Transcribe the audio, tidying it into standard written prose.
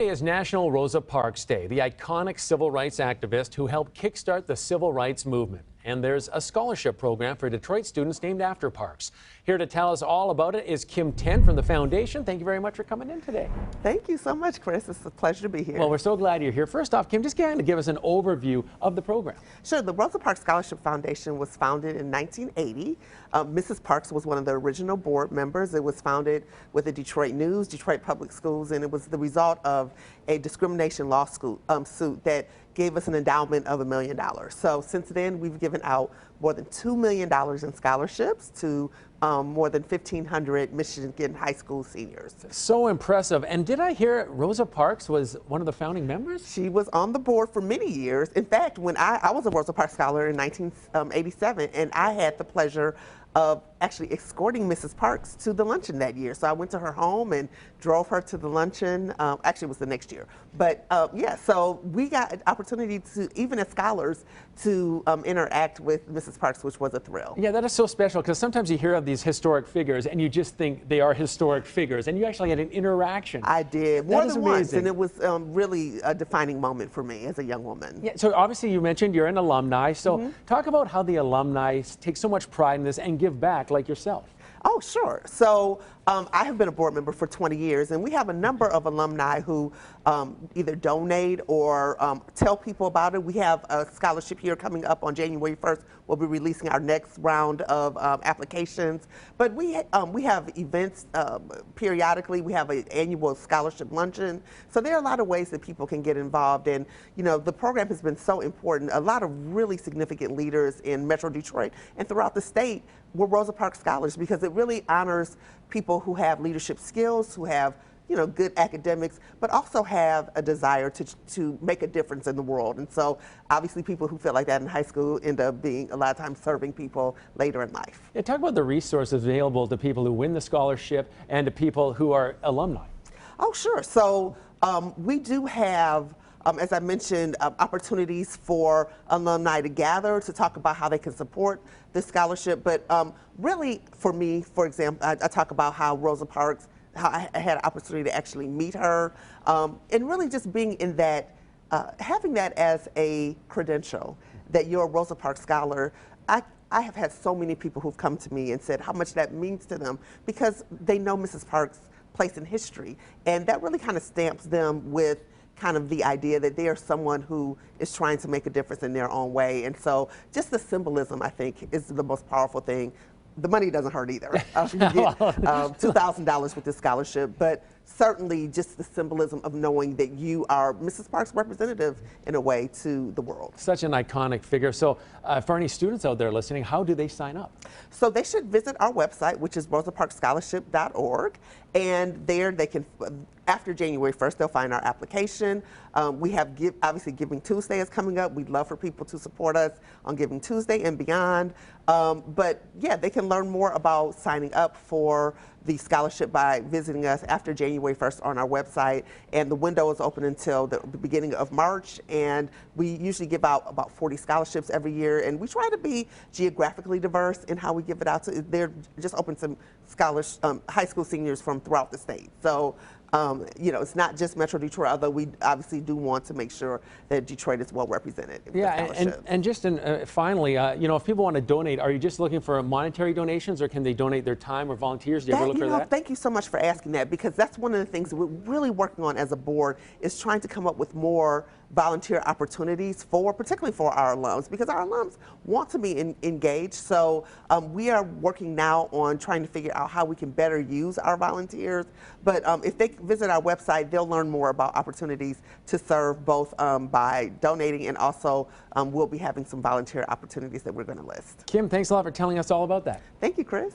Today is National Rosa Parks Day, the iconic civil rights activist who helped kickstart the civil rights movement. And there's a scholarship program for Detroit students named after Parks. Here to tell us all about it is Kim Ten from the foundation. Thank you very much for coming in today. Thank you so much, Chris. It's a pleasure to be here. Well, we're so glad you're here. First off, Kim, just kind of give us an overview of the program. Sure. The Rosa Parks Scholarship Foundation was founded in 1980. Mrs. Parks was one of the original board members. It was founded with the Detroit News, Detroit Public Schools, and it was the result of a discrimination lawsuit that gave us an endowment of $1 million. So since then, we've given out more than $2 million in scholarships to more than 1,500 Michigan high school seniors. So impressive. And did I hear Rosa Parks was one of the founding members? She was on the board for many years. In fact, when I was a Rosa Parks Scholar in 1987, and I had the pleasure of actually escorting Mrs. Parks to the luncheon that year. So I went to her home and drove her to the luncheon. Actually, it was the next year. But yeah, so we got an opportunity to, even as scholars, to interact with Mrs. Parks, which was a thrill. Yeah, that is so special because sometimes you hear of these historic figures and you just think they are historic figures, and you actually had an interaction. I did, more than once, and it was really a defining moment for me as a young woman. Yeah, so obviously you mentioned you're an alumni, so talk about how the alumni take so much pride in this and give back like yourself. Oh, sure. So I have been a board member for 20 years, and we have a number of alumni who either donate or tell people about it. We have a scholarship here coming up on January 1st. We'll be releasing our next round of applications. But we have events periodically. We have an annual scholarship luncheon. So there are a lot of ways that people can get involved. And, you know, the program has been so important. A lot of really significant leaders in Metro Detroit and throughout the state were Rosa Parks Scholars, because it really honors people who have leadership skills, who have, you know, good academics, but also have a desire to make a difference in the world. And so obviously people who feel like that in high school end up being a lot of times serving people later in life. Yeah, talk about the resources available to people who win the scholarship and to people who are alumni. Oh, sure. So we do have, as I mentioned, opportunities for alumni to gather to talk about how they can support this scholarship. But really, for me, for example, I talk about how Rosa Parks, how I had an opportunity to actually meet her, and really just being in that, having that as a credential, that you're a Rosa Parks Scholar. I have had so many people who've come to me and said how much that means to them because they know Mrs. Parks' place in history. And that really kind of stamps them with kind of the idea that they are someone who is trying to make a difference in their own way. And so just the symbolism, I think, is the most powerful thing. The money doesn't hurt either. You get $2,000 with this scholarship, but certainly just the symbolism of knowing that you are Mrs. Parks' representative in a way to the world. Such an iconic figure. So for any students out there listening, how do they sign up? So they should visit our website, which is rosaparkscholarship.org, and there they can, after January 1st, they'll find our application. We have, obviously, Giving Tuesday is coming up. We'd love for people to support us on Giving Tuesday and beyond. But yeah, they can learn more about signing up for the scholarship by visiting us after January 1st on our website. And the window is open until the beginning of March. And we usually give out about 40 scholarships every year. And we try to be geographically diverse in how we give it out. They're just open to scholars, high school seniors from throughout the state. So you know, it's not just Metro Detroit, although we obviously do want to make sure that Detroit is well represented. Yeah, and just finally, you know, if people want to donate, are you just looking for monetary donations, or can they donate their time or volunteers? Do you ever look for that? Thank you so much for asking that, because that's one of the things that we're really working on as a board, is trying to come up with more volunteer opportunities particularly for our alums, because our alums want to be engaged. So we are working now on trying to figure out how we can better use our volunteers. But if they visit our website, they'll learn more about opportunities to serve, both by donating, and also we'll be having some volunteer opportunities that we're going to list. Kim, thanks a lot for telling us all about that. Thank you, Chris.